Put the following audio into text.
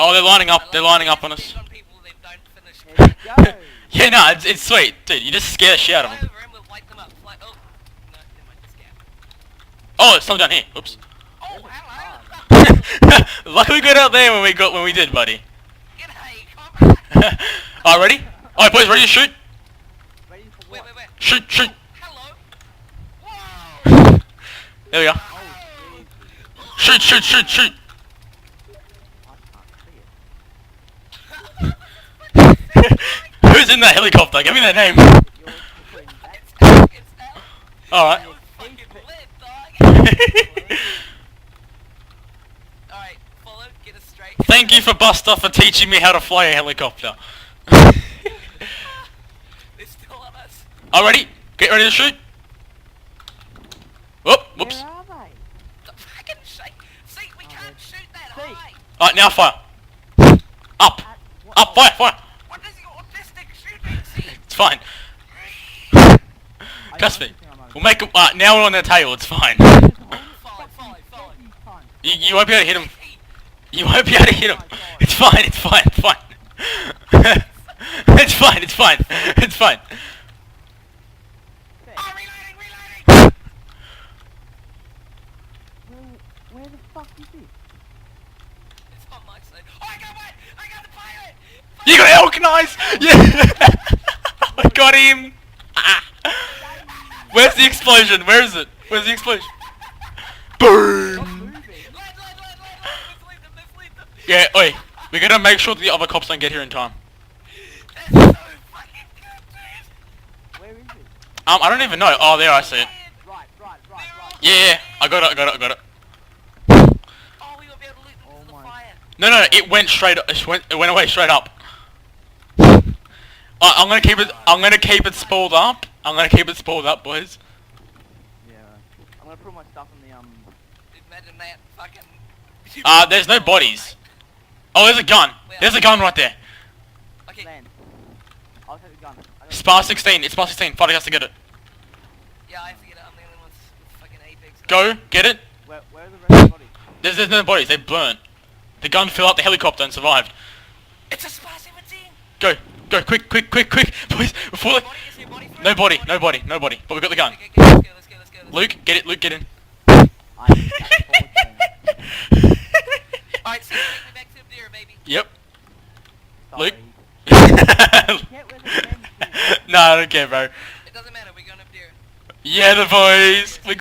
Oh, they're lining up. They're lining up on us. Let's go. Yeah, no, it's sweet, dude. You just scare the shit out of them. Oh, there's some down here. Oops. Luckily we got out there when we did, buddy. Alright, ready? Alright, boys, ready to shoot? Ready for what? Shoot, shoot. There we go. Shoot, shoot, shoot, shoot. Who's in that helicopter? Give me their name. Alright. Thank you for Buster for teaching me how to fly a helicopter. Alrighty, get ready to shoot. Oh, whoops. Where are they? Alright, now fire. Up. Up, fire, fire. It's fine. Trust me. We'll make it. Now we're on their tail. It's fine. You won't be able to hit him. You won't be able to hit him. It's fine. It's fine. It's fine. It's fine. It's fine. It's fine. Where the fuck is this? You got elk, nice. Yeah. I got him. Where's the explosion? Where is it? Where's the explosion? Boom. Yeah, oi. We gotta make sure that the other cops don't get here in time. Where is it? I don't even know. Oh, there, I see it. Right. Yeah, I got it, I got it, I got it. Oh my. No, it went straight. It went away straight up. I'm gonna keep it spooled up. I'm gonna keep it spooled up, boys. Yeah. I'm gonna put my stuff in the Imagine that fucking. There's no bodies. Oh, there's a gun. There's a gun right there. Okay. land. I'll take the gun. Spar 16. It's Spar 16. Fighter has to get it. Yeah, I have to get it. I'm the only one with fucking Apex. Go, get it. Where are the rest of the bodies? There's no bodies. They burnt. The gun fell out the helicopter and survived. It's a Spar 17! Go, quick, boys. Before no body. But we got the gun. Okay, let's go. Luke, get it. Luke, get in. Alright, so take me back to Abdera, baby. Yep. Sorry. Luke. Get where the men's is. No, I don't care, bro. It doesn't matter, we're going to Abdera. Yeah, the boys.